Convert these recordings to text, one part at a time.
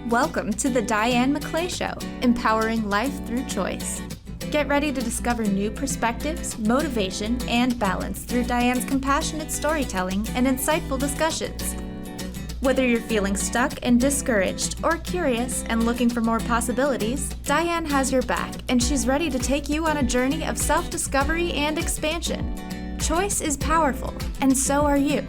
Welcome to the Diane McClay Show, empowering life through choice. Get ready to discover new perspectives, motivation, and balance through Diane's compassionate storytelling and insightful discussions. Whether you're feeling stuck and discouraged, or curious and looking for more possibilities, Diane has your back, and she's ready to take you on a journey of self-discovery and expansion. Choice is powerful, and so are you.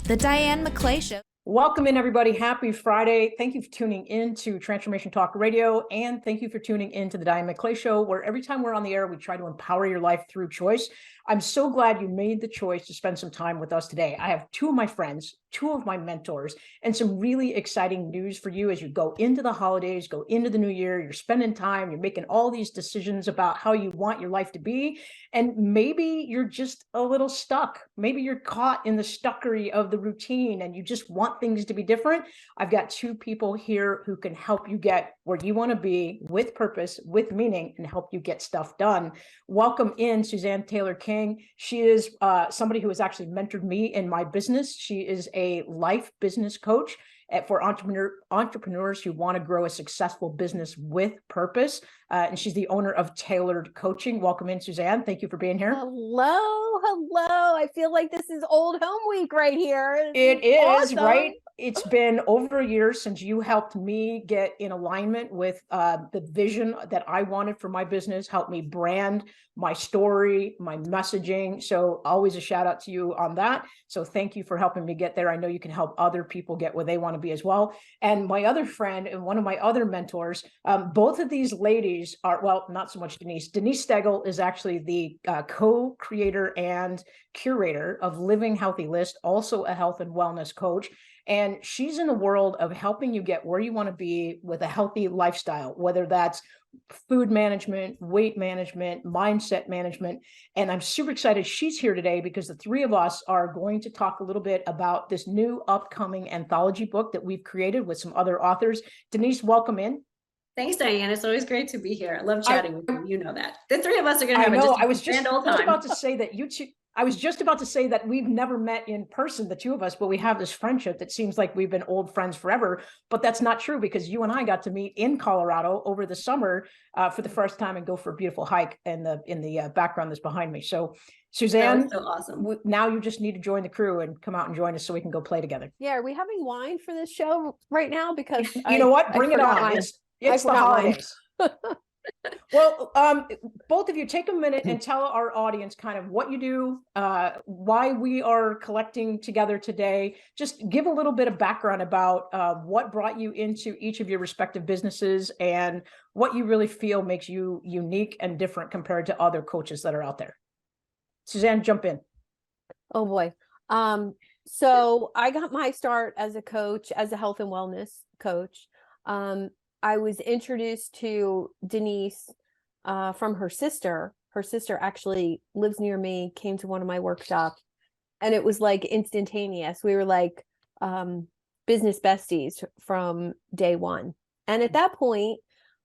The Diane McClay Show. Welcome in, everybody. Happy Friday. Thank you for tuning in to Transformation Talk Radio, and thank you for tuning in to the Diane McClay Show, where every time we're on the air, we try to empower your life through choice. I'm so glad you made the choice to spend some time with us today. I have two of my friends, two of my mentors, and some really exciting news for you as you go into the holidays, go into the new year. You're spending time, you're making all these decisions about how you want your life to be, and maybe you're just a little stuck. Maybe you're caught in the stuckery of the routine and you just want things to be different. I've got two people here who can help you get where you want to be with purpose, with meaning, and help you get stuff done. Welcome in Suzanne Taylor King. She is somebody who has actually mentored me in my business. She is a life business coach for entrepreneurs who want to grow a successful business with purpose. And she's the owner of Tailored Coaching. Welcome in, Suzanne. Thank you for being here. Hello. I feel like this is old home week right here. It is, right? It's been over a year since you helped me get in alignment with the vision that I wanted for my business, helped me brand my story, my messaging. So always a shout out to you on that. So thank you for helping me get there. I know you can help other people get where they want to be as well. And my other friend and one of my other mentors, both of these ladies are, well, not so much Denise. Denise Stegel is actually the co-creator and curator of Living Healthy List, also a health and wellness coach. And she's in the world of helping you get where you want to be with a healthy lifestyle, whether that's food management, weight management, mindset management. And I'm super excited she's here today because the three of us are going to talk a little bit about this new upcoming anthology book that we've created with some other authors. Denise, welcome in. Thanks, Diane. It's always great to be here. I love chatting with you. You know that. The three of us are going to have a grand old time. I was just about to say that we've never met in person, the two of us, but we have this friendship that seems like we've been old friends forever. But that's not true because you and I got to meet in Colorado over the summer for the first time and go for a beautiful hike in the background that's behind me. So Suzanne, so awesome. Now you just need to join the crew and come out and join us so we can go play together. Yeah, are we having wine for this show right now? Because you know what? Bring it on. It's the holidays. Well, both of you take a minute and tell our audience kind of what you do, why we are collecting together today. Just give a little bit of background about what brought you into each of your respective businesses and what you really feel makes you unique and different compared to other coaches that are out there. Suzanne, jump in. Oh boy. So I got my start as a coach, as a health and wellness coach. I was introduced to Denise from her sister. Her sister actually lives near me, came to one of my workshops, and it was like instantaneous. We were like business besties from day one. And at that point,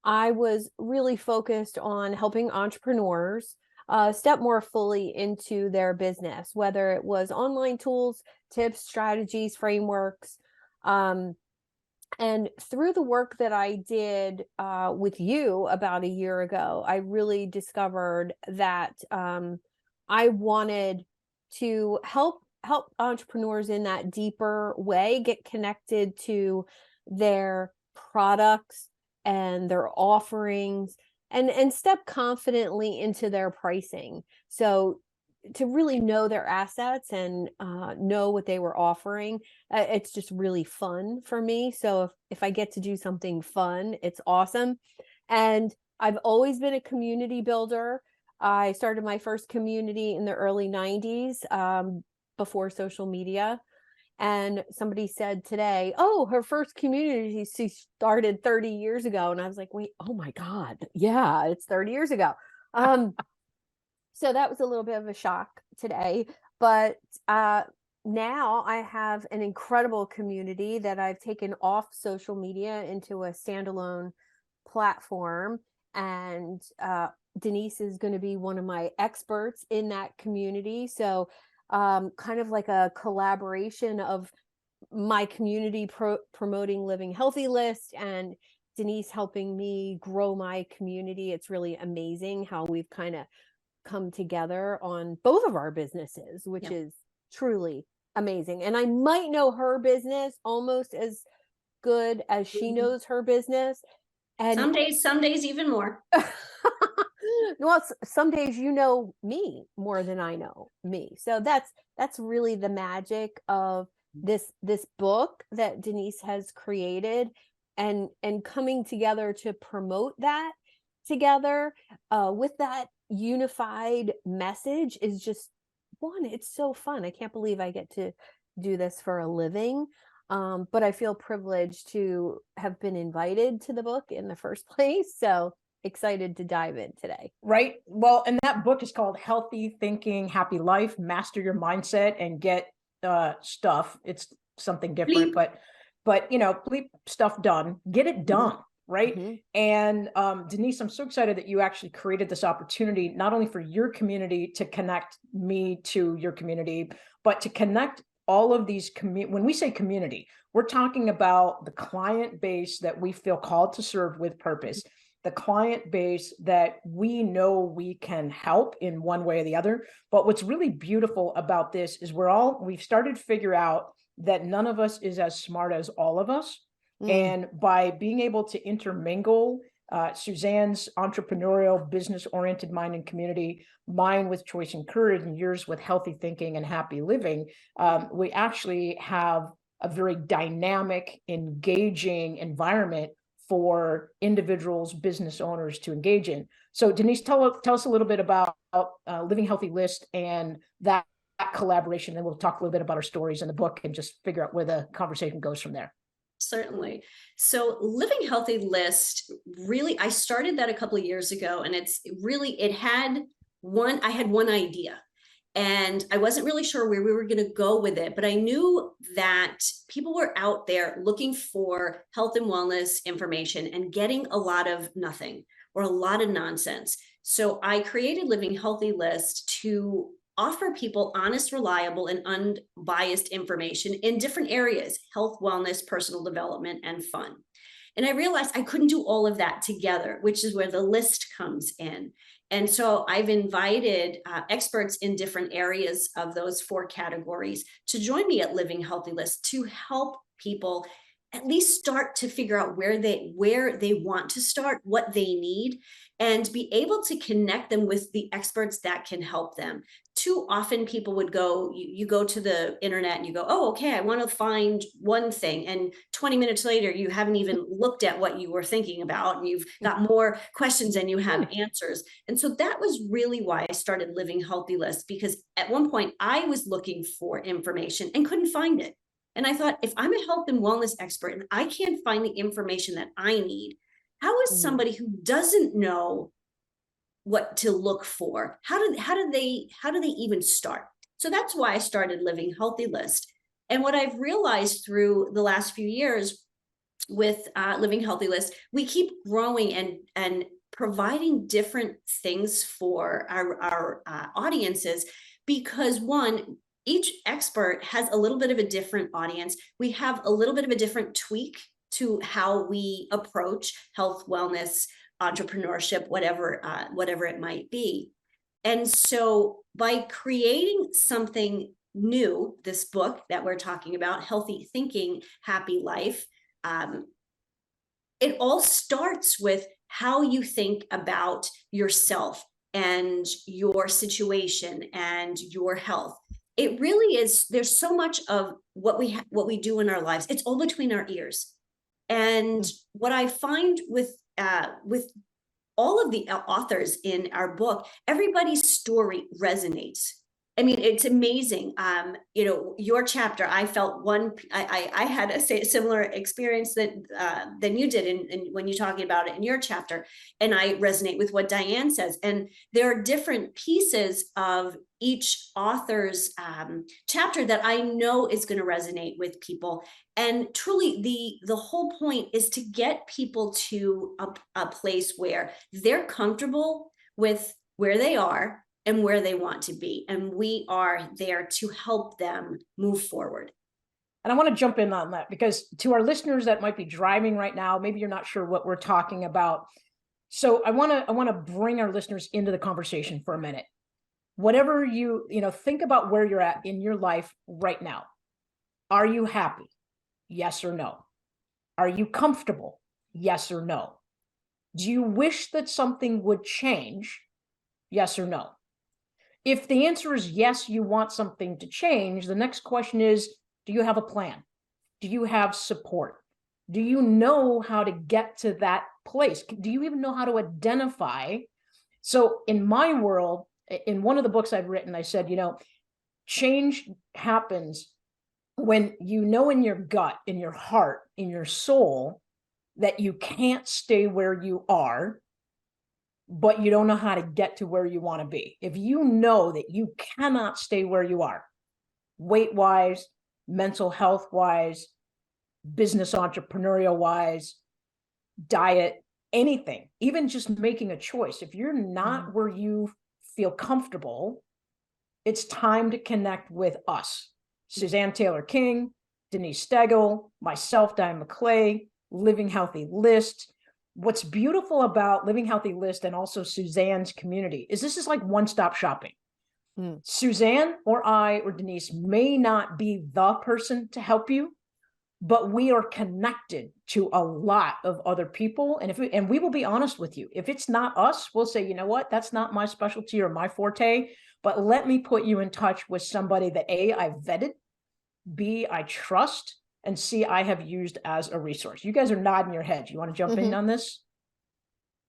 I was really focused on helping entrepreneurs step more fully into their business, whether it was online tools, tips, strategies, frameworks. And through the work that I did with you about a year ago, I really discovered that I wanted to help entrepreneurs in that deeper way, get connected to their products and their offerings and step confidently into their pricing. So to really know their assets and know what they were offering, it's just really fun for me. So if I get to do something fun, it's awesome. And I've always been a community builder. I started my first community in the early 90s before social media. And somebody said today, oh, her first community she started 30 years ago. And I was like, wait, oh my God. Yeah, it's 30 years ago. So that was a little bit of a shock today, but now I have an incredible community that I've taken off social media into a standalone platform. and Denise is going to be one of my experts in that community. So kind of like a collaboration of my community promoting Living Healthy list and Denise helping me grow my community. It's really amazing how we've kind of come together on both of our businesses, which is truly amazing. And I might know her business almost as good as she knows her business. And some days even more. Well, some days you know me more than I know me. So that's really the magic of this book that Denise has created, and coming together to promote that together with that unified message is just it's so fun. I can't believe I get to do this for a living. But I feel privileged to have been invited to the book in the first place. So excited to dive in today. Right. Well, and that book is called Healthy Thinking, Happy Life, Master Your Mindset and Get Stuff. It's something different, Bleep. but bleep stuff done, get it done. Mm-hmm. Right. Mm-hmm. And Denise, I'm so excited that you actually created this opportunity, not only for your community to connect me to your community, but to connect all of these when we say community, we're talking about the client base that we feel called to serve with purpose, the client base that we know we can help in one way or the other. But what's really beautiful about this is we've started to figure out that none of us is as smart as all of us. And by being able to intermingle Suzanne's entrepreneurial, business-oriented mind and community, mine with choice and courage, and yours with healthy thinking and happy living, we actually have a very dynamic, engaging environment for individuals, business owners to engage in. So Denise, tell us a little bit about Living Healthy List and that collaboration. Then we'll talk a little bit about our stories in the book and just figure out where the conversation goes from there. Certainly. So Living Healthy List, really, I started that a couple of years ago, and I had one idea, and I wasn't really sure where we were going to go with it, but I knew that people were out there looking for health and wellness information and getting a lot of nothing or a lot of nonsense. So I created Living Healthy List to offer people honest, reliable, and unbiased information in different areas: health, wellness, personal development, and fun. And I realized I couldn't do all of that together, which is where the list comes in. And so I've invited experts in different areas of those 4 categories to join me at Living Healthy List to help people at least start to figure out where they want to start, what they need, and be able to connect them with the experts that can help them. Too often people would go, you go to the internet and you go, oh, okay, I want to find one thing. And 20 minutes later, you haven't even looked at what you were thinking about, and you've got more questions than you have answers. And so that was really why I started Living Healthy List, because at one point I was looking for information and couldn't find it. And I thought, if I'm a health and wellness expert and I can't find the information that I need, how is somebody who doesn't know what to look for, how do they even start? So that's why I started Living Healthy List. And what I've realized through the last few years with Living Healthy List, we keep growing and providing different things for our audiences, because one, each expert has a little bit of a different audience. We have a little bit of a different tweak to how we approach health, wellness, entrepreneurship, whatever it might be. And so by creating something new, this book that we're talking about, Healthy Thinking, Happy Life, it all starts with how you think about yourself and your situation and your health. It really is, there's so much of what we do in our lives, it's all between our ears. And what I find with all of the authors in our book, everybody's story resonates. I mean, it's amazing. Your chapter, I felt I had a similar experience than you did in when you're talking about it in your chapter. And I resonate with what Diane says. And there are different pieces of each author's chapter that I know is going to resonate with people. And truly the whole point is to get people to a place where they're comfortable with where they are and where they want to be. And we are there to help them move forward. And I want to jump in on that, because to our listeners that might be driving right now, maybe you're not sure what we're talking about. So I want to bring our listeners into the conversation for a minute. Whatever you think about where you're at in your life right now. Are you happy? Yes or no? Are you comfortable? Yes or no? Do you wish that something would change? Yes or no? If the answer is yes, you want something to change, the next question is, do you have a plan? Do you have support? Do you know how to get to that place? Do you even know how to identify? So in my world, in one of the books I've written, I said, change happens when you know in your gut, in your heart, in your soul, that you can't stay where you are, but you don't know how to get to where you want to be. If you know that you cannot stay where you are, weight-wise, mental health-wise, business entrepreneurial-wise, diet, anything, even just making a choice, if you're not where you feel comfortable, it's time to connect with us. Suzanne Taylor King, Denise Stegall, myself, Diane McClay, Living Healthy List. What's beautiful about Living Healthy List and also Suzanne's community is this is like one-stop shopping. Suzanne or I or Denise may not be the person to help you, but we are connected to a lot of other people. And we will be honest with you. If it's not us, we'll say, you know what, that's not my specialty or my forte, but let me put you in touch with somebody that A, I've vetted, B, I trust, and C, I have used as a resource. You guys are nodding your heads. You want to jump in on this?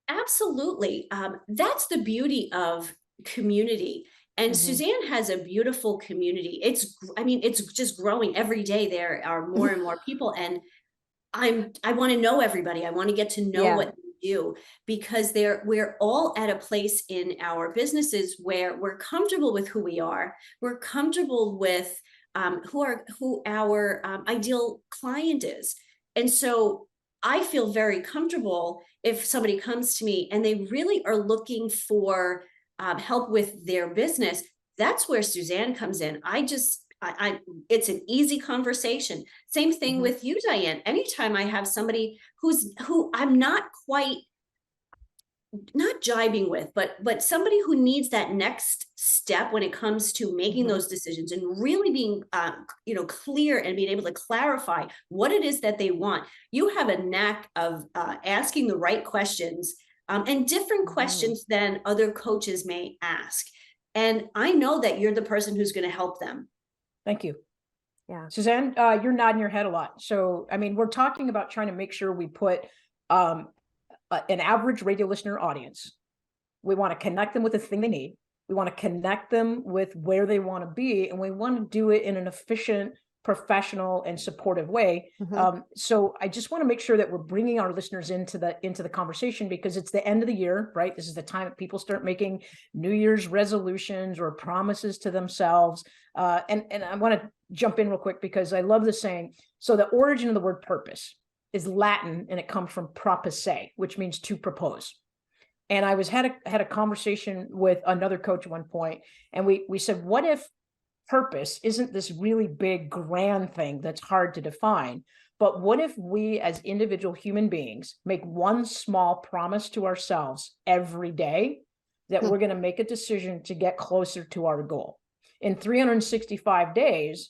Absolutely. That's the beauty of community. And Suzanne has a beautiful community. It's just growing every day. There are more and more people. And I want to know everybody. I want to get to know what they do, because we're all at a place in our businesses where we're comfortable with who we are. We're comfortable with who our ideal client is. And so I feel very comfortable if somebody comes to me and they really are looking for help with their business. That's where Suzanne comes in. It's an easy conversation. Same thing with you, Diane. Anytime I have somebody who I'm not jibing with, but somebody who needs that next step when it comes to making those decisions and really being, clear and being able to clarify what it is that they want. You have a knack of asking the right questions and different questions than other coaches may ask. And I know that you're the person who's going to help them. Thank you. Yeah. Suzanne, you're nodding your head a lot. So, we're talking about trying to make sure we put an average radio listener audience. We want to connect them with the thing they need. We want to connect them with where they want to be. And we want to do it in an efficient, professional, and supportive way. So I just want to make sure that we're bringing our listeners into the conversation, because it's the end of the year, right? This is the time that people start making New Year's resolutions or promises to themselves. And I want to jump in real quick, because I love the saying. So the origin of the word purpose is Latin, and it comes from proposere, which means to propose. And I had a conversation with another coach at one point, and we said, what if purpose isn't this really big, grand thing that's hard to define? But what if we as individual human beings make one small promise to ourselves every day that we're going to make a decision to get closer to our goal? In 365 days,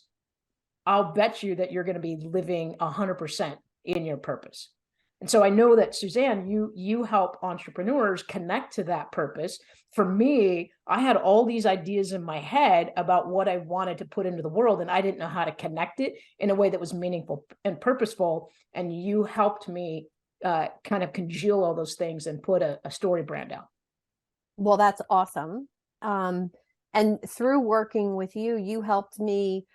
I'll bet you that you're going to be living 100% in your purpose. And so I know that, Suzanne, you help entrepreneurs connect to that purpose. For me, I had all these ideas in my head about what I wanted to put into the world, and I didn't know how to connect it in a way that was meaningful and purposeful. And you helped me kind of congeal all those things and put a story brand out. Well, that's awesome. And And through working with you, you helped me.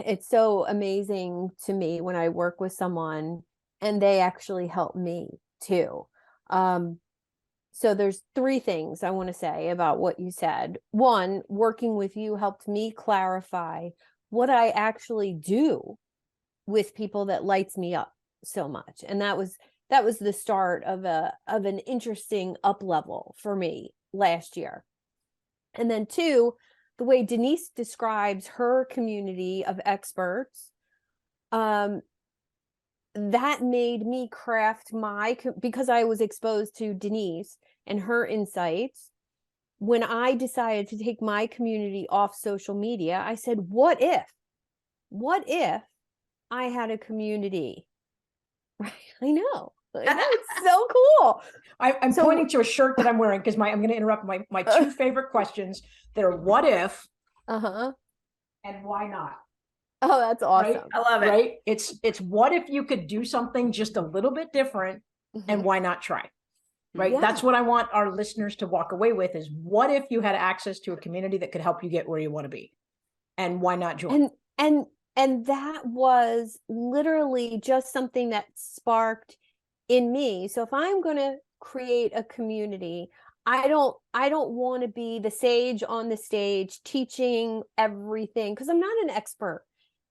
It's so amazing to me when I work with someone and they actually help me too. So there's three things I want to say about what you said. One, working with you helped me clarify what I actually do with people that lights me up so much. And that was the start of an interesting up level for me last year. And then two, the way Denise describes her community of experts, that made me craft because I was exposed to Denise and her insights. When I decided to take my community off social media, I said, what if I had a community? Right? I know. It's so cool. I'm pointing to a shirt that I'm wearing because I'm going to interrupt my two favorite questions. They're what if, and why not? Oh, that's awesome. Right? I love it. Right? It's what if you could do something just a little bit different, and why not try? Right? Yeah. That's what I want our listeners to walk away with is what if you had access to a community that could help you get where you want to be, and why not join? And that was literally just something that sparked in me. So if I'm going to create a community, I don't want to be the sage on the stage teaching everything, because I'm not an expert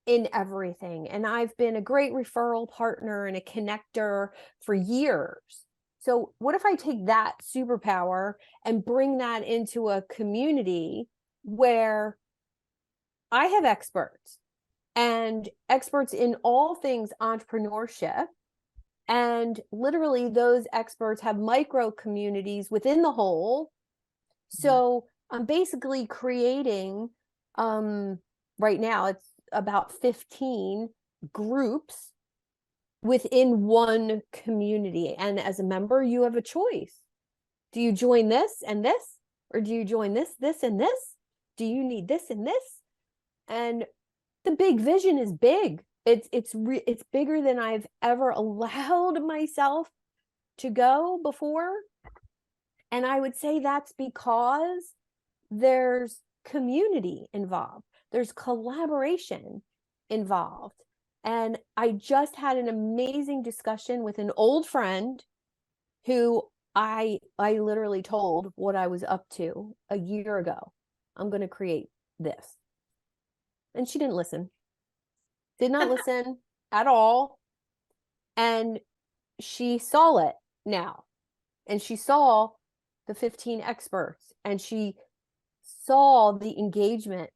in everything. And I've been a great referral partner and a connector for years. So what if I take that superpower and bring that into a community where I have experts and experts in all things entrepreneurship, and literally those experts have micro communities within the whole. So I'm basically creating, right now it's about 15 groups within one community. And as a member, you have a choice. Do you join this and this? Or do you join this, this, and this? Do you need this and this? And the big vision is big. It's bigger than I've ever allowed myself to go before. And I would say that's because there's community involved. There's collaboration involved. And I just had an amazing discussion with an old friend who I literally told what I was up to a year ago. I'm going to create this. And she didn't listen. Did not listen at all. And she saw it now. And she saw the 15 experts. And she saw the engagement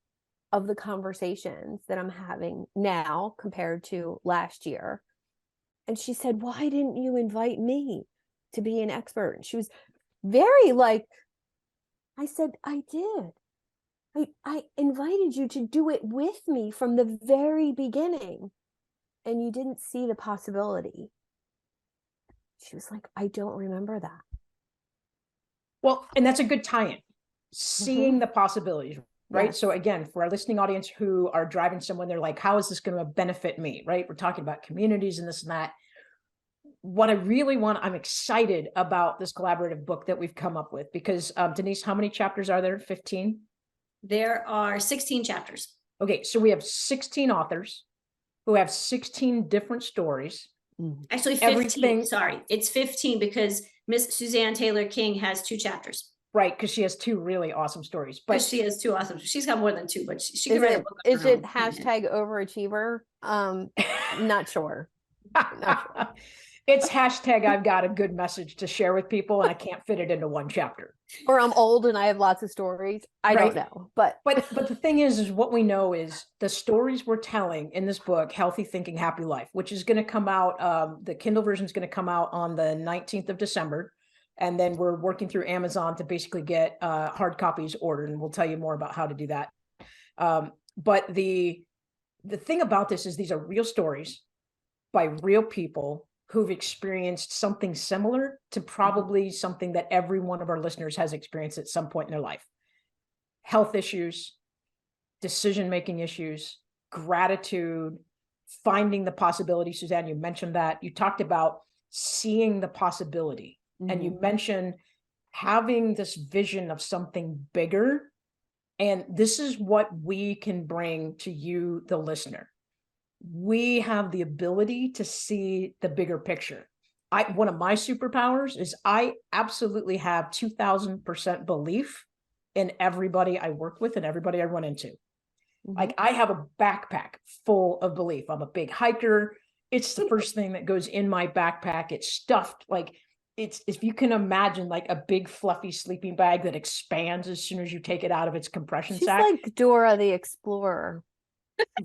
of the conversations that I'm having now compared to last year. And she said, why didn't you invite me to be an expert? And she was very like, I said, I did. I invited you to do it with me from the very beginning, and you didn't see the possibility. She was like, I don't remember that. Well, and that's a good tie-in. Seeing the possibilities, right? Yes. So again, for our listening audience who are driving someone, they're like, how is this going to benefit me, right? We're talking about communities and this and that. What I really want, I'm excited about this collaborative book that we've come up with because Denise, how many chapters are there? 15? There are 16 chapters. Okay, so we have 16 authors who have 16 different stories. Actually, 15. Sorry, it's 15 because Miss Suzanne Taylor King has 2 chapters. Right, because she has 2 really awesome stories. But she has 2 awesome. She's got more than 2, but she is can write a book. Is it hashtag overachiever? Not sure. Not sure. It's hashtag I've got a good message to share with people and I can't fit it into one chapter. Or I'm old and I have lots of stories. I don't know. But the thing is what we know is the stories we're telling in this book, Healthy Thinking, Happy Life, which is going to come out, the Kindle version is going to come out on the 19th of December. And then we're working through Amazon to basically get hard copies ordered. And we'll tell you more about how to do that. But the thing about this is these are real stories by real people who've experienced something similar to probably something that every one of our listeners has experienced at some point in their life. Health issues, decision-making issues, gratitude, finding the possibility. Suzanne, you mentioned that. You talked about seeing the possibility. And you mentioned having this vision of something bigger And this is what we can bring to you, the listener. We have the ability to see the bigger picture. One of my superpowers is I absolutely have 2000% belief in everybody I work with and everybody I run into. Like I have a backpack full of belief. I'm a big hiker. It's the first thing that goes in my backpack. It's stuffed like it's, if you can imagine, like a big fluffy sleeping bag that expands as soon as you take it out of its compression She's sack. like Dora the Explorer.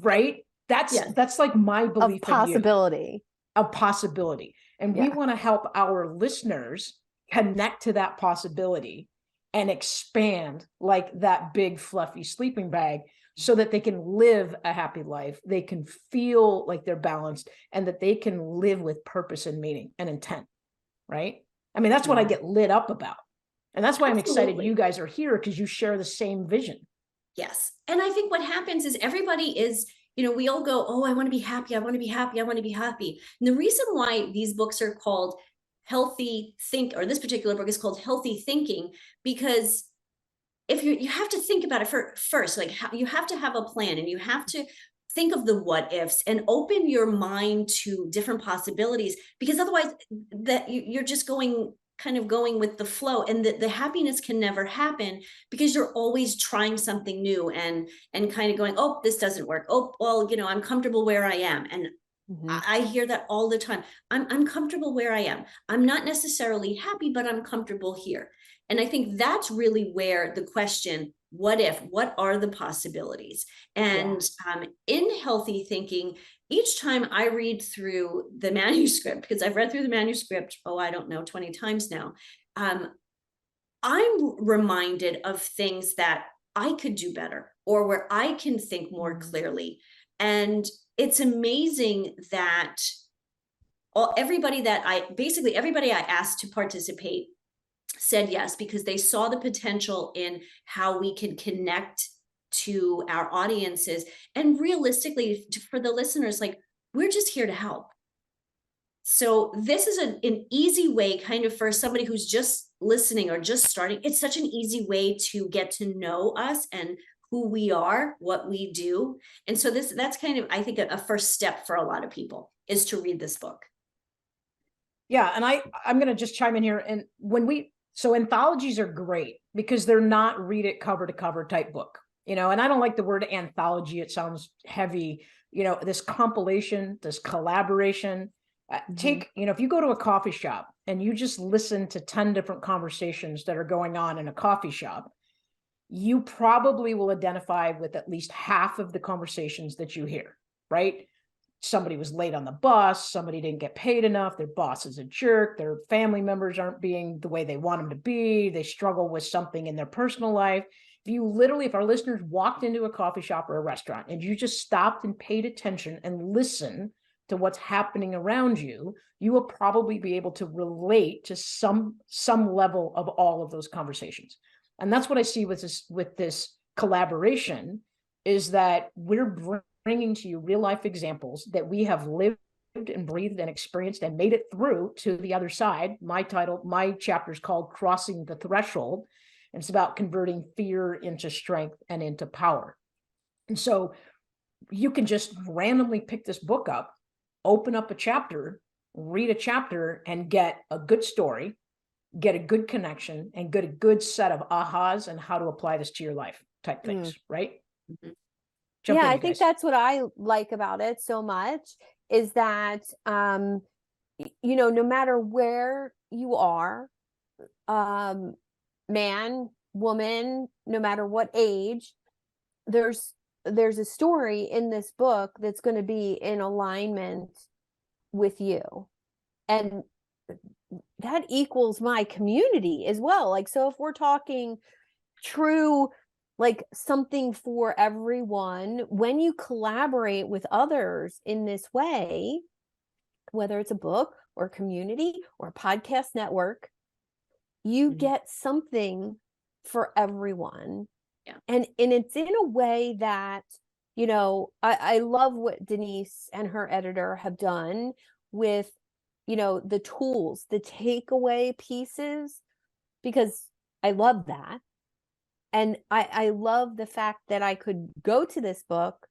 Right? That's like my belief Of possibility. Of possibility. And we want to help our listeners connect to that possibility and expand like that big fluffy sleeping bag so that they can live a happy life. They can feel like they're balanced and that they can live with purpose and meaning and intent. Right? I mean, that's what I get lit up about. And that's why I'm excited you guys are here, because you share the same vision. Yes. And I think what happens is everybody is, we all go, oh, I want to be happy. I want to be happy. I want to be happy. And the reason why these books are called or this particular book is called Healthy Thinking, because if you have to think about it first, like you have to have a plan and you have to think of the what ifs and open your mind to different possibilities, because otherwise that you're just going with the flow, and the happiness can never happen because you're always trying something new and kind of going, oh, this doesn't work. Oh, well, I'm comfortable where I am. And I hear that all the time. I'm comfortable where I am. I'm not necessarily happy, but I'm comfortable here. And I think that's really where the question, what are the possibilities? And in Healthy Thinking, each time I read through the manuscript, because I've read through the manuscript, 20 times now, I'm reminded of things that I could do better, or where I can think more clearly. And it's amazing that everybody I asked to participate said yes, because they saw the potential in how we can connect to our audiences. And realistically, for the listeners, like, we're just here to help. So this is an easy way, kind of, for somebody who's just listening or just starting. It's such an easy way to get to know us and who we are, what we do. And so that's kind of, I think, a first step for a lot of people, is to read this book. Yeah. And I'm going to just chime in here. And so anthologies are great because they're not read it cover to cover type book, and I don't like the word anthology. It sounds heavy, this compilation, this collaboration. If you go to a coffee shop and you just listen to 10 different conversations that are going on in a coffee shop, you probably will identify with at least half of the conversations that you hear, right? Somebody was late on the bus, somebody didn't get paid enough, their boss is a jerk, their family members aren't being the way they want them to be, they struggle with something in their personal life. If our listeners walked into a coffee shop or a restaurant and you just stopped and paid attention and listened to what's happening around you, you will probably be able to relate to some level of all of those conversations. And that's what I see with this collaboration, is that we're bringing to you real life examples that we have lived and breathed and experienced and made it through to the other side. My chapter is called Crossing the Threshold, and it's about converting fear into strength and into power. And so you can just randomly pick this book up, open up a chapter, read a chapter, and get a good story, get a good connection, and get a good set of ahas and how to apply this to your life type things, right? Mm-hmm. Yeah, I think that's what I like about it so much, is that, no matter where you are, man, woman, no matter what age, there's a story in this book that's going to be in alignment with you. And that equals my community as well. Like, so if we're talking true, like something for everyone, when you collaborate with others in this way, whether it's a book or a community or a podcast network, you get something for everyone. Yeah. And it's in a way that, I love what Denise and her editor have done with, the tools, the takeaway pieces, because I love that. And I love the fact that I could go to this book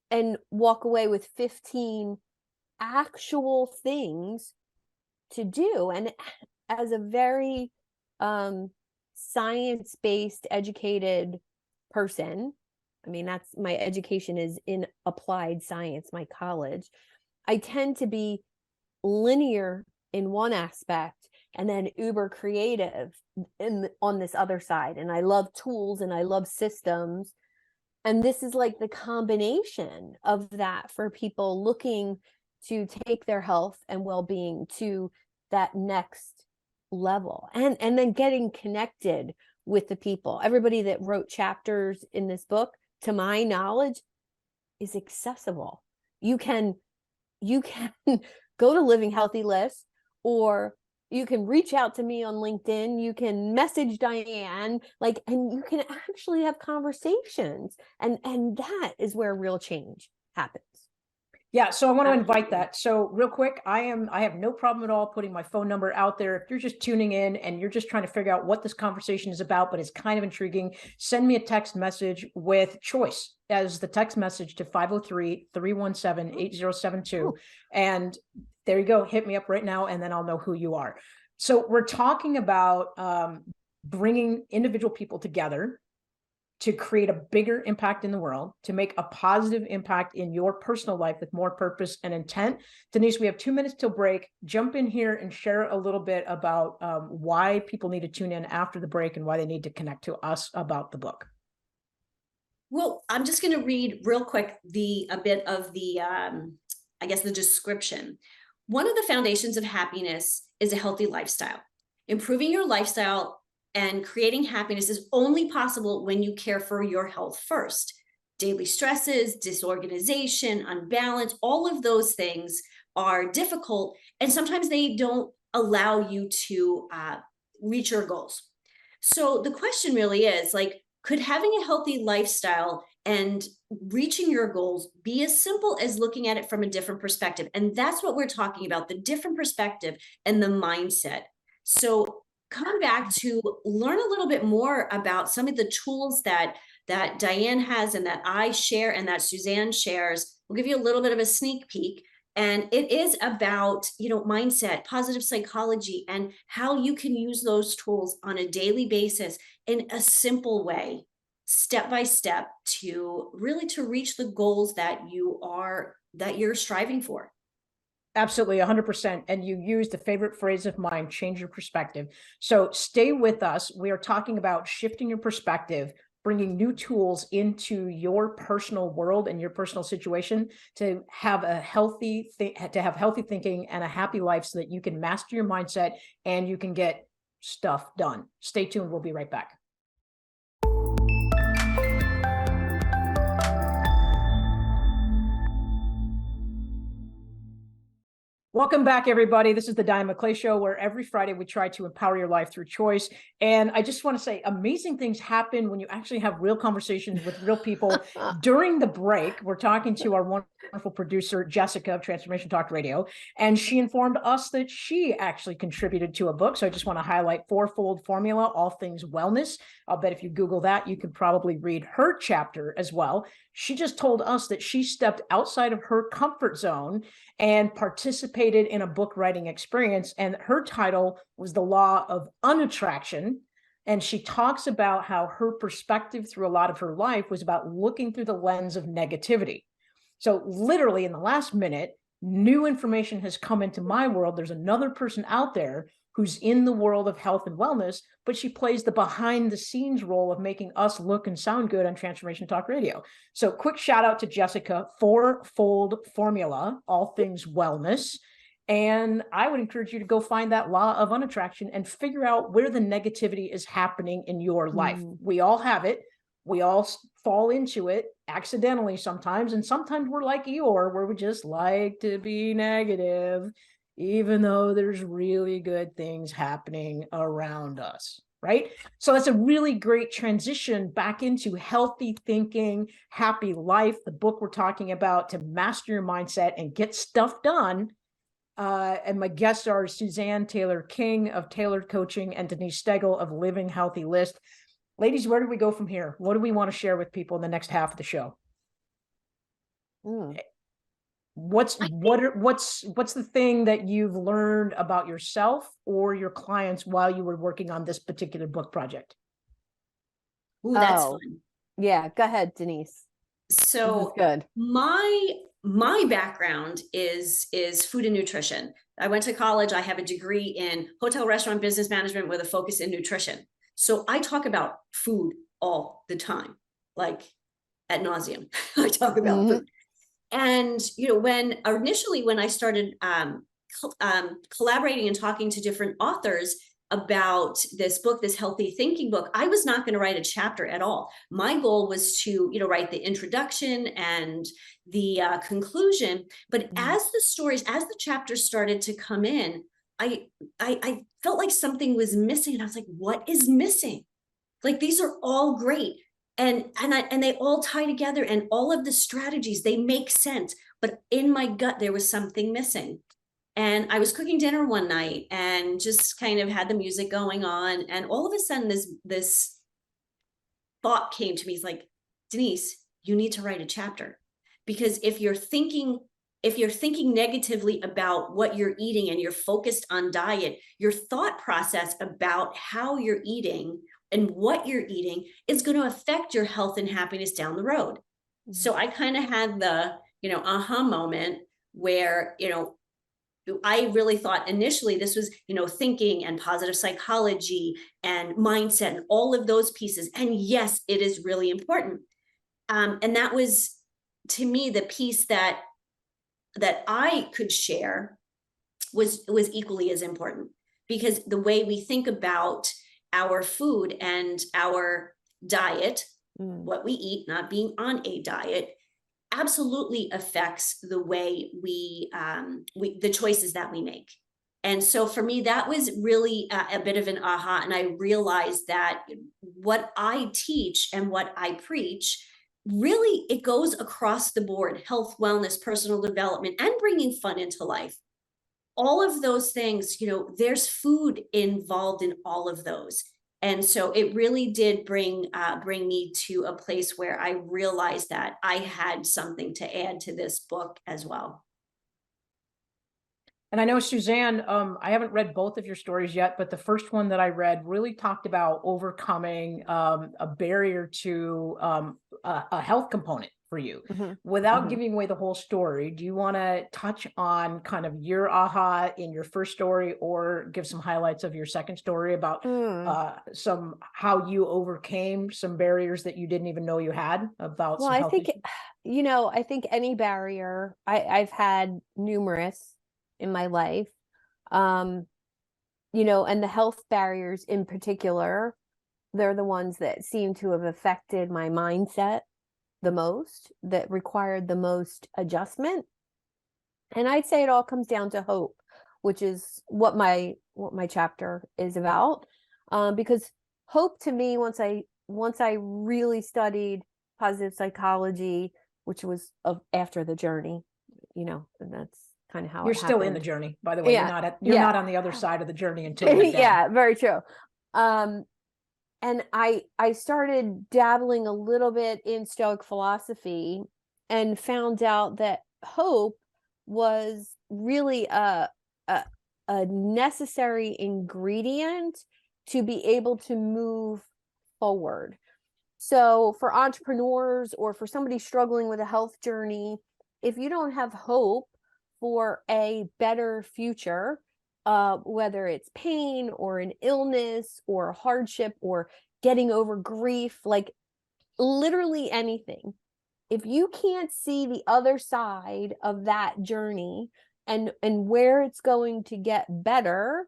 and walk away with 15 actual things to do. And as a very science-based, educated person, I mean, that's my education is in applied science, my college. I tend to be linear in one aspect and then uber creative on this other side. And I love tools and I love systems. And this is like the combination of that for people looking to take their health and well-being to that next level, and then getting connected with the people. Everybody that wrote chapters in this book, to my knowledge, is accessible. You can go to Living Healthy List, or you can reach out to me on LinkedIn. You can message Diane, and you can actually have conversations. And that is where real change happens. Yeah, so I want to invite that. So real quick, I have no problem at all putting my phone number out there. If you're just tuning in and you're just trying to figure out what this conversation is about, but it's kind of intriguing, send me a text message with choice as the text message to 503-317-8072. And there you go. Hit me up right now, and then I'll know who you are. So we're talking about bringing individual people together to create a bigger impact in the world, to make a positive impact in your personal life with more purpose and intent. Denise, we have 2 minutes till break. Jump in here and share a little bit about why people need to tune in after the break and why they need to connect to us about the book. Well, I'm just going to read real quick a bit of the, I guess, the description. One of the foundations of happiness is a healthy lifestyle. Improving your lifestyle and creating happiness is only possible when you care for your health first. Daily stresses, disorganization, unbalance, all of those things are difficult, and sometimes they don't allow you to reach your goals. So the question really is, could having a healthy lifestyle and reaching your goals be as simple as looking at it from a different perspective? And that's what we're talking about, the different perspective and the mindset. So come back to learn a little bit more about some of the tools that Diane has and that I share and that Suzanne shares. We'll give you a little bit of a sneak peek. And it is about, mindset, positive psychology, and how you can use those tools on a daily basis in a simple way, step by step, to reach the goals that you're striving for. Absolutely, 100%. And you used a favorite phrase of mine, change your perspective. So stay with us. We are talking about shifting your perspective, bringing new tools into your personal world and your personal situation to have healthy thinking and a happy life so that you can master your mindset and you can get stuff done. Stay tuned. We'll be right back. Welcome back, everybody. This is the Diane McClay Show, where every Friday we try to empower your life through choice. And I just want to say, amazing things happen when you actually have real conversations with real people. During the break, we're talking to our wonderful producer, Jessica of Transformation Talk Radio, and she informed us that she actually contributed to a book. So I just want to highlight Fourfold Formula, All Things Wellness. I'll bet if you Google that, you could probably read her chapter as well. She just told us that she stepped outside of her comfort zone and participated in a book writing experience. And her title was The Law of Unattraction. And she talks about how her perspective through a lot of her life was about looking through the lens of negativity. So literally in the last minute, new information has come into my world. There's another person out there who's in the world of health and wellness, but she plays the behind the scenes role of making us look and sound good on Transformation Talk Radio. So quick shout out to Jessica, Fourfold Formula, All Things Wellness. And I would encourage you to go find that law of unattraction and figure out where the negativity is happening in your life. We all have it. We all fall into it accidentally sometimes. And sometimes we're like Eeyore, where we just like to be negative, even though there's really good things happening around us, right? So that's a really great transition back into healthy thinking, happy life, the book we're talking about, to master your mindset and get stuff done. And my guests are Suzanne Taylor King of Tailored Coaching and Denise Stegel of Living Healthy List. Ladies, where do we go from here? What do we want to share with people in the next half of the show? What's the thing that you've learned about yourself or your clients while you were working on this particular book project? Ooh, that's fun. Yeah, go ahead, Denise. So good. My background is food and nutrition. I went to college. I have a degree in hotel restaurant business management with a focus in nutrition. So I talk about food all the time, like ad nauseum. I talk about food. And, when I started collaborating and talking to different authors about this book, this healthy thinking book, I was not going to write a chapter at all. My goal was to, write the introduction and the conclusion. But as the chapters started to come in, I felt like something was missing. And I was like, what is missing? Like, these are all great. And they all tie together, and all of the strategies, they make sense. But in my gut, there was something missing. And I was cooking dinner one night and just kind of had the music going on. And all of a sudden, this thought came to me. It's like, Denise, you need to write a chapter, because if you're thinking negatively about what you're eating and you're focused on diet, your thought process about how you're eating and what you're eating is going to affect your health and happiness down the road. So I kind of had the, aha moment where, I really thought initially this was, thinking and positive psychology and mindset and all of those pieces. And yes, it is really important. And that was, to me, the piece that I could share was equally as important, because the way we think about our food and our diet, what we eat, not being on a diet, absolutely affects the way we the choices that we make. And so for me, that was really a bit of an aha. And I realized that what I teach and what I preach, really, it goes across the board: health, wellness, personal development, and bringing fun into life. All of those things, there's food involved in all of those. And so it really did bring me to a place where I realized that I had something to add to this book as well. And I know, Suzanne, I haven't read both of your stories yet, but the first one that I read really talked about overcoming a barrier to a health component for you. Without giving away the whole story, do you want to touch on kind of your aha in your first story, or give some highlights of your second story about how you overcame some barriers that you didn't even know you had about? Well, I think, I think any barrier, I've had numerous in my life, and the health barriers in particular, they're the ones that seem to have affected my mindset the most, that required the most adjustment. And I'd say it all comes down to hope, which is what my chapter is about. Because hope, to me, once I really studied positive psychology, which was after the journey, and that's kind of how you're still in the journey, by the way. You're not on the other side of the journey until you're yeah, very true. And I started dabbling a little bit in Stoic philosophy and found out that hope was really a necessary ingredient to be able to move forward. So for entrepreneurs, or for somebody struggling with a health journey, if you don't have hope for a better future, whether it's pain or an illness or hardship or getting over grief, like literally anything, if you can't see the other side of that journey and where it's going to get better,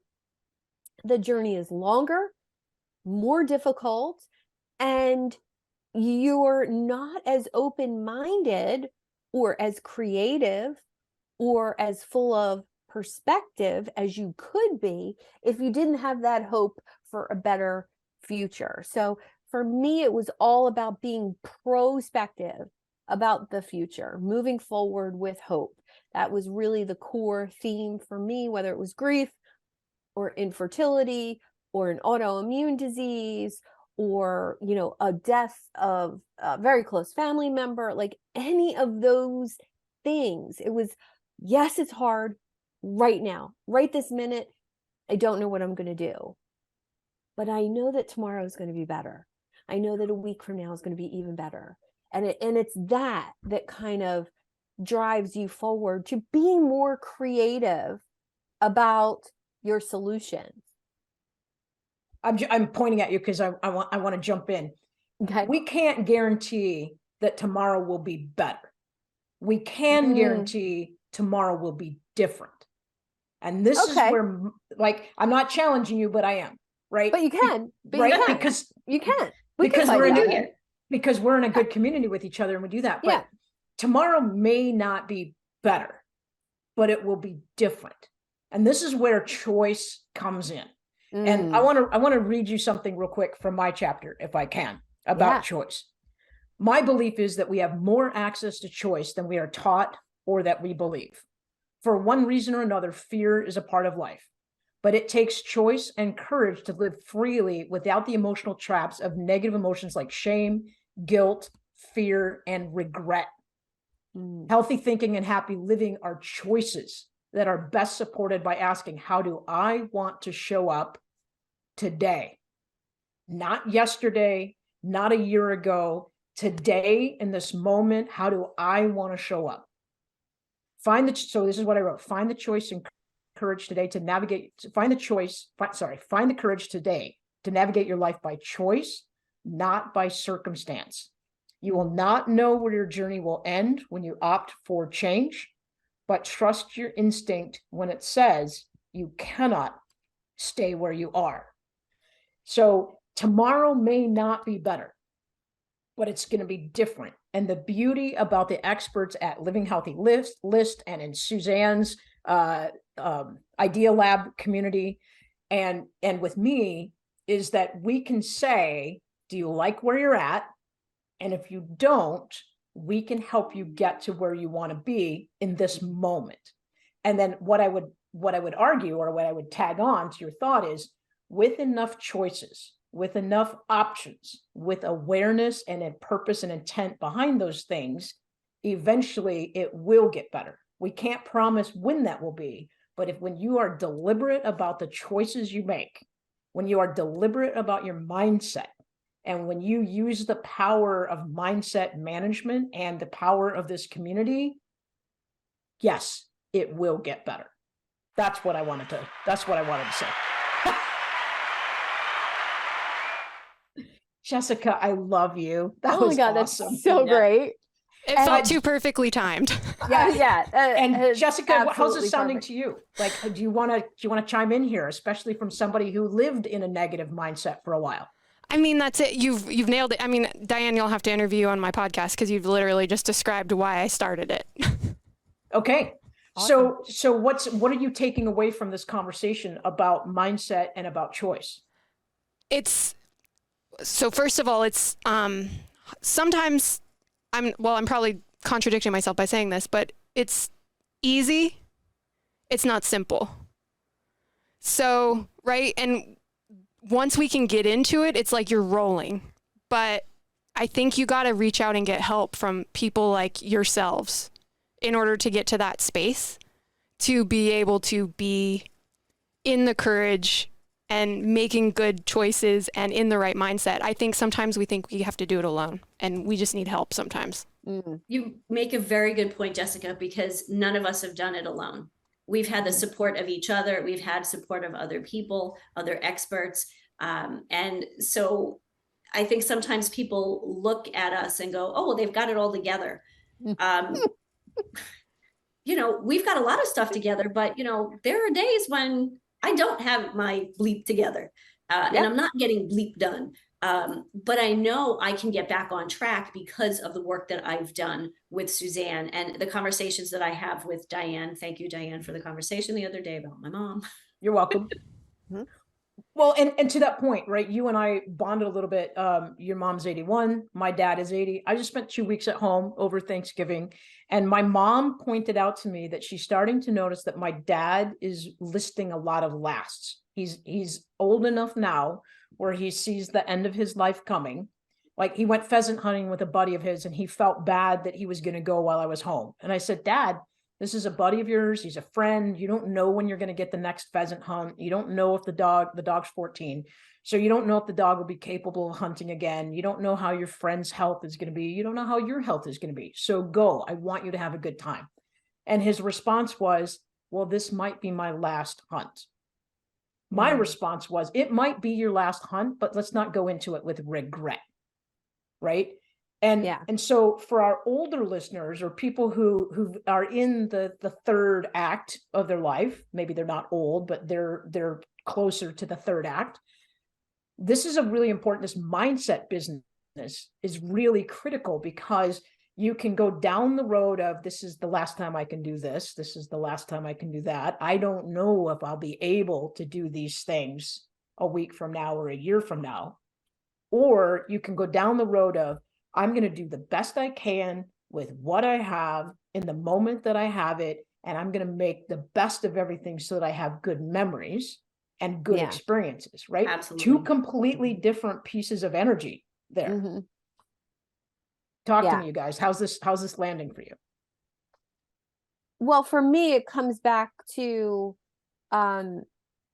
the journey is longer, more difficult, and you're not as open-minded or as creative or as full of perspective as you could be if you didn't have that hope for a better future. So for me, it was all about being prospective about the future, moving forward with hope. That was really the core theme for me, whether it was grief or infertility or an autoimmune disease or, a death of a very close family member, like any of those things. It was, yes, it's hard right now, right this minute. I don't know what I'm going to do, but I know that tomorrow is going to be better. I know that a week from now is going to be even better. And it's that kind of drives you forward to being more creative about your solutions. I'm pointing at you because I want to jump in. Okay. We can't guarantee that tomorrow will be better. We can guarantee tomorrow will be different. And this is where, like, I'm not challenging you, but I am, right? But you can, because you can. Because we're in a good community with each other and we do that. But tomorrow may not be better, but it will be different. And this is where choice comes in. And I want to read you something real quick from my chapter, if I can, about choice. My belief is that we have more access to choice than we are taught or that we believe. For one reason or another, fear is a part of life, but it takes choice and courage to live freely without the emotional traps of negative emotions like shame, guilt, fear, and regret. Healthy thinking and happy living are choices that are best supported by asking, how do I want to show up today? Not yesterday, not a year ago, today in this moment, how do I want to show up? So this is what I wrote. Find the choice and courage today to navigate, find the courage today to navigate your life by choice, not by circumstance. You will not know where your journey will end when you opt for change, but trust your instinct when it says you cannot stay where you are. So tomorrow may not be better, but it's going to be different. And the beauty about the experts at Living Healthy List and in Suzanne's Idea Lab community and with me is that we can say, do you like where you're at? And if you don't, we can help you get to where you want to be in this moment. And then what I would argue, or what I would tag on to your thought is, with enough choices, with enough options, with awareness and a purpose and intent behind those things, eventually it will get better. We can't promise when that will be, but when you are deliberate about the choices you make, when you are deliberate about your mindset, and when you use the power of mindset management and the power of this community, yes, it will get better. That's what I wanted to say. Jessica, I love you. That was awesome. That's so great. It felt too perfectly timed. And Jessica, how's it sounding to you? Like, do you want to chime in here, especially from somebody who lived in a negative mindset for a while? I mean, that's it. You've nailed it. I mean, Diane, you'll have to interview you on my podcast because you've literally just described why I started it. Okay. Awesome. So what are you taking away from this conversation about mindset and about choice? So first of all, it's sometimes I'm probably contradicting myself by saying this, but it's easy. It's not simple. So, right. And once we can get into it, it's like you're rolling. But I think you got to reach out and get help from people like yourselves in order to get to that space, to be able to be in the courage and making good choices and in the right mindset. I think sometimes we think we have to do it alone, and we just need help sometimes. You make a very good point, Jessica, because none of us have done it alone. We've had the support of each other. We've had support of other people, other experts. And so I think sometimes people look at us and go, oh, well, they've got it all together. We've got a lot of stuff together, but, there are days when I don't have my bleep together and I'm not getting bleep done. But I know I can get back on track because of the work that I've done with Suzanne and the conversations that I have with Diane. Thank you, Diane, for the conversation the other day about my mom. You're welcome. Well, and to that point, right, you and I bonded a little bit. Your mom's 81. My dad is 80. I just spent 2 weeks at home over Thanksgiving. And my mom pointed out to me that she's starting to notice that my dad is listing a lot of lasts. He's old enough now where he sees the end of his life coming. Like, he went pheasant hunting with a buddy of his and he felt bad that he was going to go while I was home. And I said, Dad, this is a buddy of yours. He's a friend. You don't know when you're going to get the next pheasant hunt. You don't know if the dog's 14. So you don't know if the dog will be capable of hunting again. You don't know how your friend's health is going to be. You don't know how your health is going to be. So go. I want you to have a good time. And his response was, well, this might be my last hunt. My response was, it might be your last hunt, but let's not go into it with regret. Right. And so for our older listeners, or people who are in the third act of their life, maybe they're not old, but they're closer to the third act. This is a really important, this mindset business is really critical, because you can go down the road of, this is the last time I can do this. This is the last time I can do that. I don't know if I'll be able to do these things a week from now or a year from now. Or you can go down the road of, I'm going to do the best I can with what I have in the moment that I have it. And I'm going to make the best of everything so that I have good memories and good experiences, right? Absolutely. Two completely different pieces of energy there. Talk to me, you guys. How's this landing for you? Well, for me, it comes back to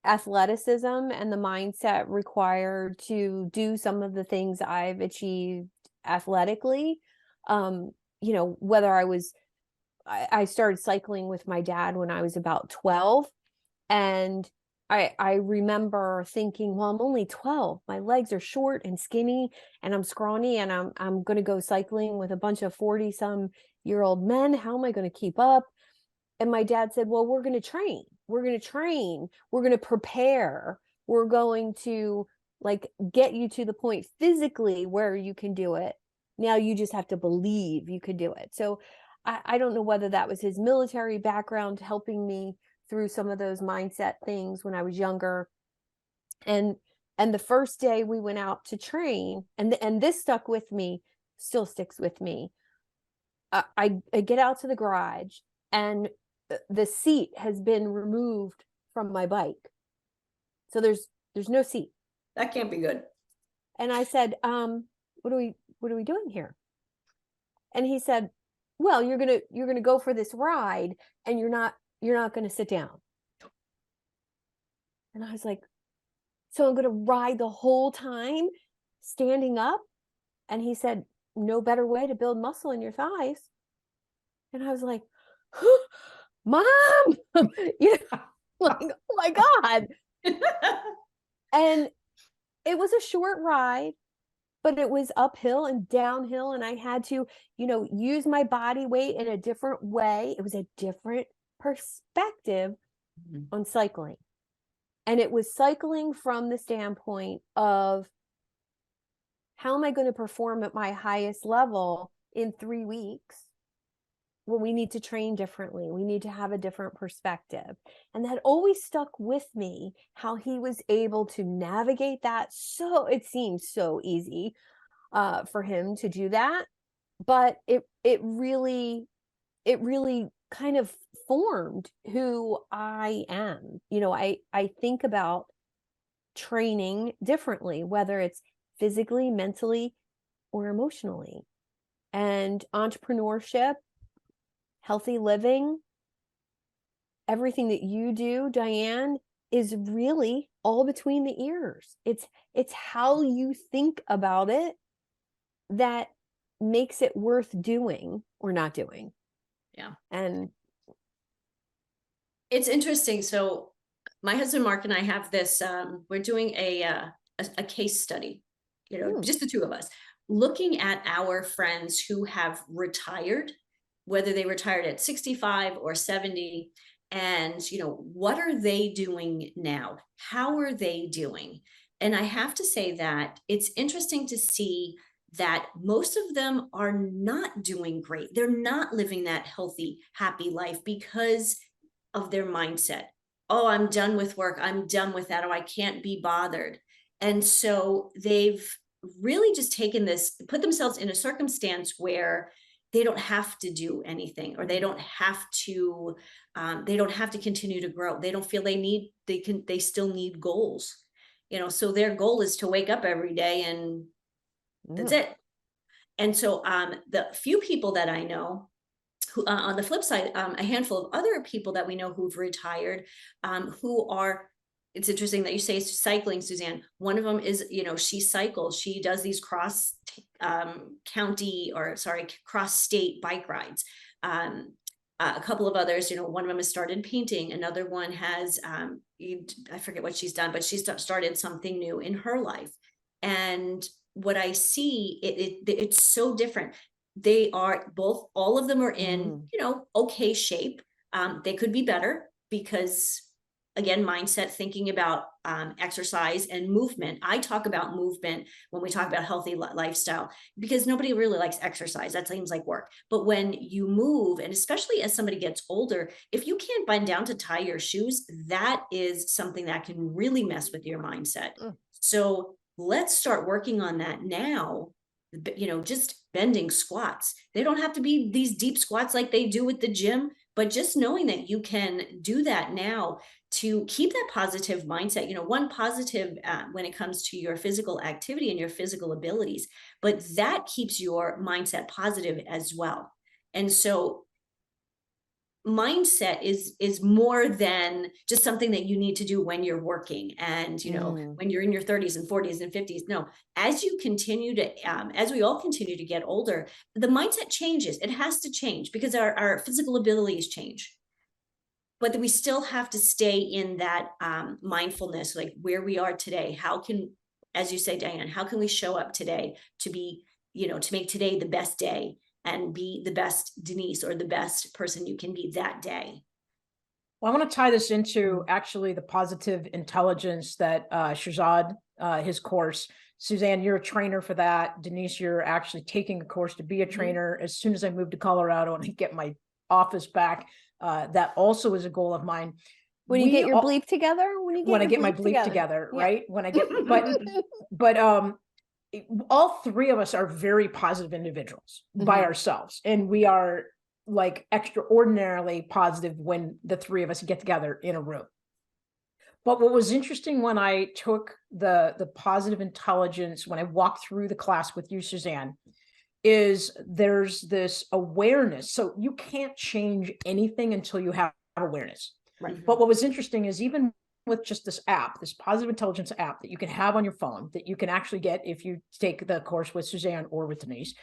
athleticism and the mindset required to do some of the things I've achieved athletically. Whether I started cycling with my dad when I was about 12, and I remember thinking, well, I'm only 12. My legs are short and skinny and I'm scrawny, and I'm going to go cycling with a bunch of 40-some-year-old men. How am I going to keep up? And my dad said, well, we're going to train. We're going to train. We're going to prepare. We're going to get you to the point physically where you can do it. Now you just have to believe you could do it. So I don't know whether that was his military background helping me through some of those mindset things when I was younger. And the first day we went out to train, and this stuck with me, still sticks with me. I get out to the garage, and the seat has been removed from my bike. So there's no seat. That can't be good. And I said, what are we doing here? And he said, well, you're going to go for this ride, and you're not going to sit down. And I was like, so I'm going to ride the whole time standing up? And he said, no better way to build muscle in your thighs. And I was like, Mom, like, oh my God. And it was a short ride, but it was uphill and downhill. And I had to, use my body weight in a different way. It was a different perspective on cycling. And it was cycling from the standpoint of, how am I going to perform at my highest level in 3 weeks? Well, we need to train differently. We need to have a different perspective. And that always stuck with me, how he was able to navigate that. So it seems so easy for him to do that. But it really kind of formed who I am. I think about training differently, whether it's physically, mentally, or emotionally. And entrepreneurship, healthy living, everything that you do, Diane, is really all between the ears. It's how you think about it that makes it worth doing or not doing. Yeah. And it's interesting. So my husband Mark and I have this, we're doing a case study, just the two of us, looking at our friends who have retired, whether they retired at 65 or 70, and, what are they doing now? How are they doing? And I have to say that it's interesting to see that most of them are not doing great. They're not living that healthy, happy life because of their mindset. Oh, I'm done with work. I'm done with that. Oh, I can't be bothered. And so they've really just taken this, put themselves in a circumstance where they don't have to do anything, or they don't have to continue to grow. They don't feel they still need goals. so their goal is to wake up every day and that's it. And so the few people that I know who, on the flip side, a handful of other people that we know who've retired, who are, it's interesting that you say cycling, Suzanne. One of them is, she cycles, she does these cross state bike rides. A couple of others, one of them has started painting. Another one has, I forget what she's done, but she's started something new in her life. And what I see, it's so different. They are both, all of them are in, okay shape. They could be better because, again, mindset, thinking about exercise and movement. I talk about movement when we talk about healthy lifestyle, because nobody really likes exercise. That seems like work. But when you move, and especially as somebody gets older, if you can't bend down to tie your shoes, that is something that can really mess with your mindset. So let's start working on that now. Just bending squats. They don't have to be these deep squats like they do with the gym, but just knowing that you can do that now to keep that positive mindset. One positive when it comes to your physical activity and your physical abilities, but that keeps your mindset positive as well. And so mindset is more than just something that you need to do when you're working and when you're in your 30s and 40s and 50s. No, as you continue to as we all continue to get older, the mindset changes. It has to change because our physical abilities change, but we still have to stay in that mindfulness, like where we are today. How can, as you say, Diane, how can we show up today to be, to make today the best day and be the best Denise or the best person you can be that day? Well, I want to tie this into actually the positive intelligence that Shahzad, his course. Suzanne, you're a trainer for that. Denise, you're actually taking a course to be a trainer. As soon as I move to Colorado and I get my office back, that also is a goal of mine. When you get your bleep together? When I get my bleep together, right? When I get, but all three of us are very positive individuals by ourselves. And we are like extraordinarily positive when the three of us get together in a room. But what was interesting when I took the positive intelligence, when I walked through the class with you, Suzanne, is there's this awareness. So you can't change anything until you have awareness. Right. But what was interesting is even with just this app, this positive intelligence app that you can have on your phone, that you can actually get if you take the course with Suzanne or with Denise,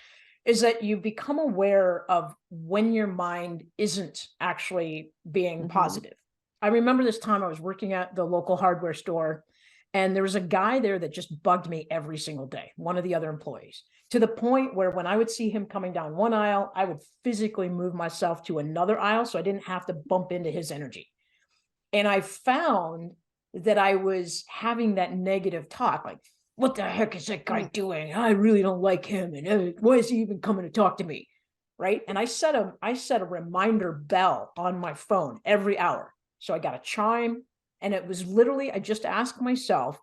is that you become aware of when your mind isn't actually being positive. I remember this time I was working at the local hardware store, and there was a guy there that just bugged me every single day, one of the other employees, to the point where when I would see him coming down one aisle, I would physically move myself to another aisle so I didn't have to bump into his energy. And I found that I was having that negative talk, like, what the heck is that guy doing? I really don't like him. And why is he even coming to talk to me? Right. And I set a reminder bell on my phone every hour. So I got a chime, and it was literally, I just asked myself,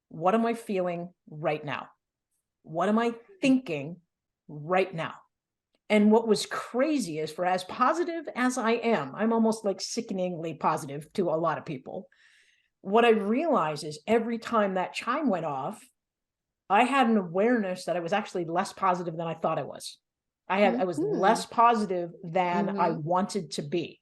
what am I feeling right now? What am I thinking right now? And what was crazy is, for as positive as I am, I'm almost like sickeningly positive to a lot of people. What I realized is every time that chime went off, I had an awareness that I was actually less positive than I thought I was. I was less positive than I wanted to be.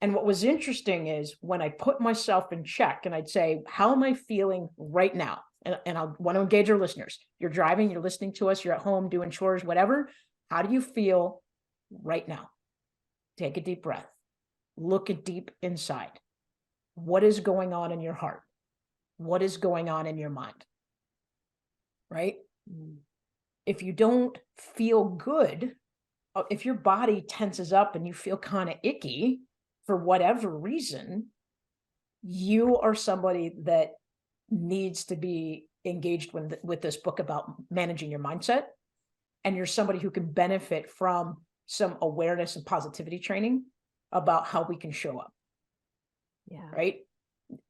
And what was interesting is when I put myself in check and I'd say, how am I feeling right now? And I want to engage our listeners. You're driving, you're listening to us, you're at home doing chores, whatever. How do you feel right now? Take a deep breath. Look at deep inside. What is going on in your heart? What is going on in your mind? Right? If you don't feel good, if your body tenses up and you feel kind of icky for whatever reason, you are somebody that needs to be engaged with this book about managing your mindset. And you're somebody who can benefit from some awareness and positivity training about how we can show up. Yeah. Right.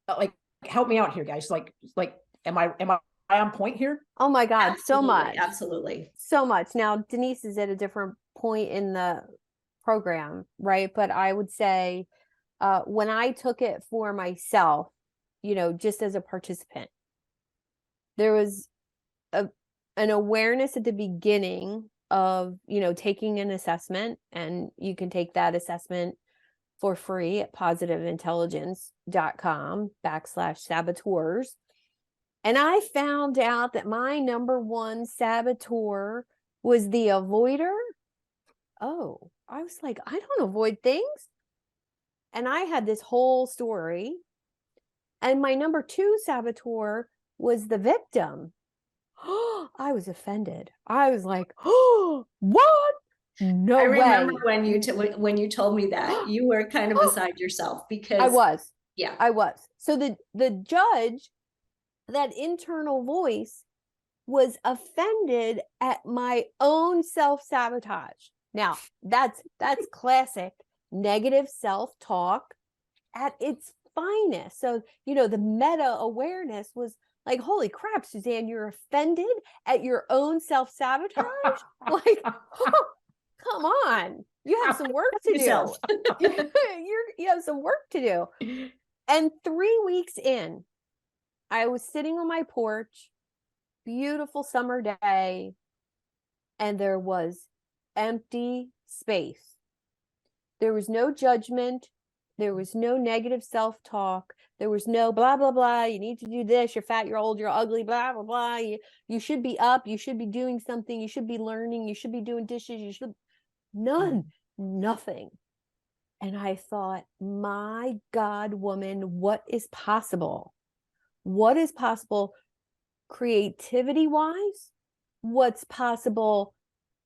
Like, help me out here, guys. Like, am I on point here? Oh my God. Absolutely, so much. Absolutely. So much. Now, Denise is at a different point in the program, right? But I would say, when I took it for myself, just as a participant, there was an awareness at the beginning of, taking an assessment, and you can take that assessment for free at positiveintelligence.com/saboteurs. And I found out that my number one saboteur was the avoider. Oh, I was like, I don't avoid things. And I had this whole story. And my number two saboteur was the victim. I was offended. I was like, oh, what? No I way. remember when you told me that you were kind of beside yourself, because I was. Yeah. I was. So the judge, that internal voice, was offended at my own self-sabotage. Now, that's classic negative self-talk at its finest. So, the meta awareness was like, holy crap, Suzanne, you're offended at your own self-sabotage? Like, oh, come on. You have some work to do. You have some work to do. And 3 weeks in, I was sitting on my porch, beautiful summer day, and there was empty space. There was no judgment. There was no negative self-talk. There was no blah, blah, blah. You need to do this. You're fat, you're old, you're ugly, blah, blah, blah. You should be up. You should be doing something. You should be learning. You should be doing dishes. You should. Nothing. And I thought, my God, woman, what is possible? What is possible creativity-wise? What's possible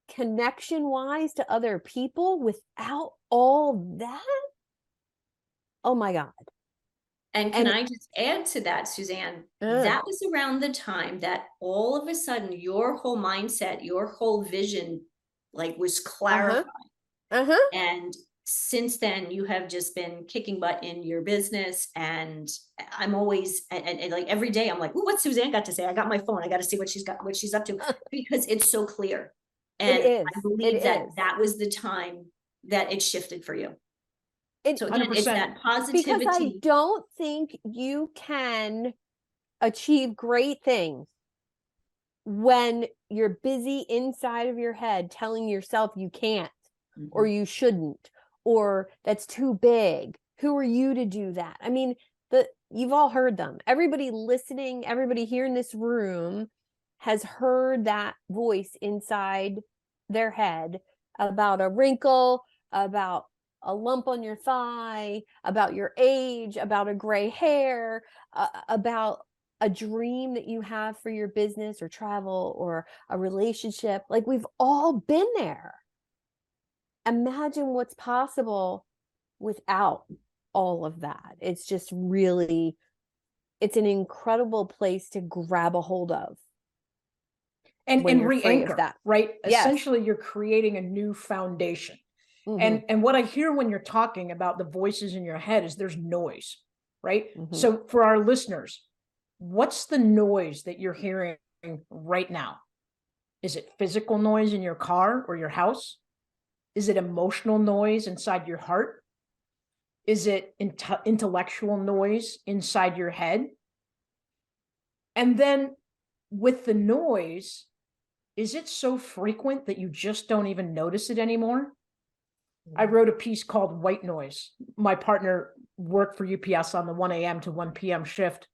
connection-wise to other people without all that? Oh my God. And can I just add to that, Suzanne? That was around the time that all of a sudden your whole mindset, your whole vision, was clarified. And since then, you have just been kicking butt in your business. And I'm always, and like every day, I'm like, well, what's Suzanne got to say? I got my phone. I got to see what she's up to, because it's so clear. And I believe that was the time that it shifted for you. So again, it's that positivity. Because I don't think you can achieve great things when you're busy inside of your head telling yourself you can't, or you shouldn't, or that's too big. Who are you to do that? I mean, you've all heard them. Everybody listening, everybody here in this room has heard that voice inside their head about a wrinkle, about a lump on your thigh, about your age, about a gray hair, about a dream that you have for your business or travel or a relationship. Like, we've all been there. Imagine what's possible without all of that. It's just really, it's an incredible place to grab a hold of. And re-anchor that, right? Yes. Essentially, you're creating a new foundation. And what I hear when you're talking about the voices in your head is there's noise, right? So for our listeners, what's the noise that you're hearing right now? Is it physical noise in your car or your house? Is it emotional noise inside your heart? Is it intellectual noise inside your head? And then with the noise, is it so frequent that you just don't even notice it anymore? I wrote a piece called White Noise. My partner worked for UPS on the 1 a.m. to 1 p.m. shift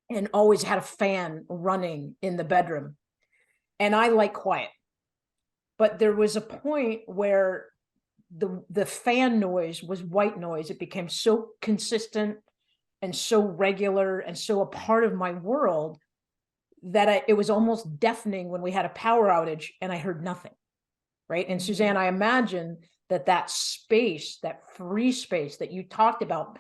and always had a fan running in the bedroom. And I like quiet. But there was a point where the fan noise was white noise. It became so consistent and so regular and so a part of my world that it was almost deafening when we had a power outage and I heard nothing, right? And Suzanne, I imagine that space, that free space that you talked about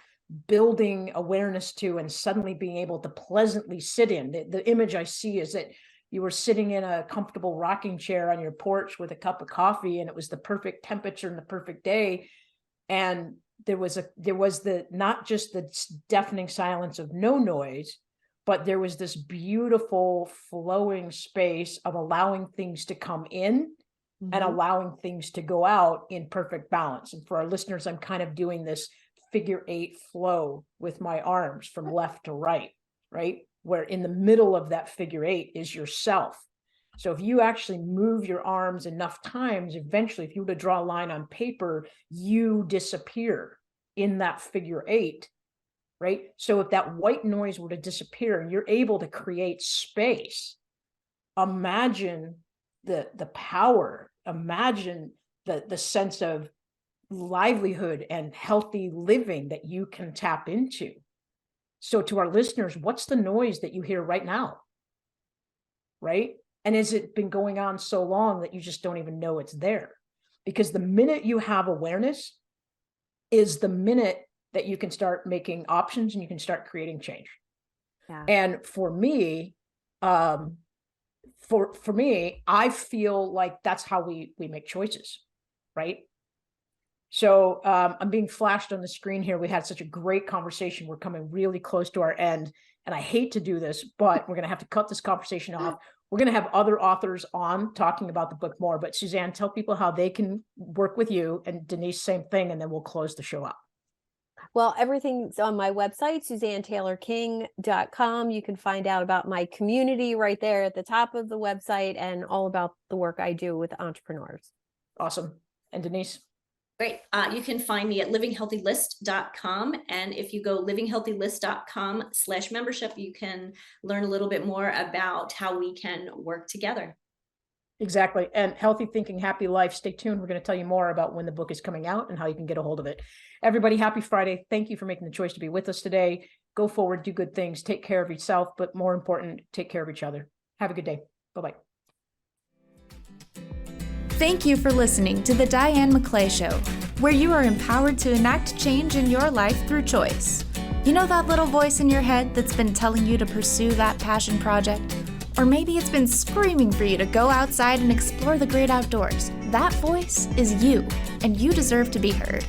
building awareness to and suddenly being able to pleasantly sit in, the image I see is that you were sitting in a comfortable rocking chair on your porch with a cup of coffee, and it was the perfect temperature and the perfect day. And there was not just the deafening silence of no noise, but there was this beautiful flowing space of allowing things to come in and allowing things to go out in perfect balance. And for our listeners, I'm kind of doing this figure 8 flow with my arms from left to right, right? where in the middle of that figure 8 is yourself. So if you actually move your arms enough times, eventually, if you were to draw a line on paper, you disappear in that figure 8, right? So if that white noise were to disappear and you're able to create space, imagine the power, imagine the sense of livelihood and healthy living that you can tap into. So to our listeners, what's the noise that you hear right now? Right? And has it been going on so long that you just don't even know it's there? Because the minute you have awareness is the minute that you can start making options and you can start creating change. Yeah. And for me, I feel like that's how we make choices, right? So I'm being flashed on the screen here. We had such a great conversation. We're coming really close to our end, and I hate to do this, but we're going to have to cut this conversation off. We're going to have other authors on talking about the book more, but Suzanne, tell people how they can work with you, and Denise, same thing, and then we'll close the show up. Well, everything's on my website, SuzanneTaylorKing.com. You can find out about my community right there at the top of the website and all about the work I do with entrepreneurs. Awesome. And Denise? Great. You can find me at livinghealthylist.com. And if you go livinghealthylist.com/membership, you can learn a little bit more about how we can work together. Exactly. And Healthy Thinking, Happy Life. Stay tuned. We're going to tell you more about when the book is coming out and how you can get a hold of it. Everybody, happy Friday. Thank you for making the choice to be with us today. Go forward, do good things, take care of yourself, but more important, take care of each other. Have a good day. Bye-bye. Thank you for listening to the Diane McClay Show, where you are empowered to enact change in your life through choice. You know that little voice in your head that's been telling you to pursue that passion project? Or maybe it's been screaming for you to go outside and explore the great outdoors. That voice is you, and you deserve to be heard.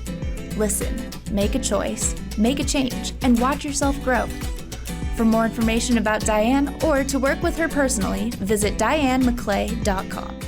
Listen, make a choice, make a change, and watch yourself grow. For more information about Diane or to work with her personally, visit DianeMcClay.com.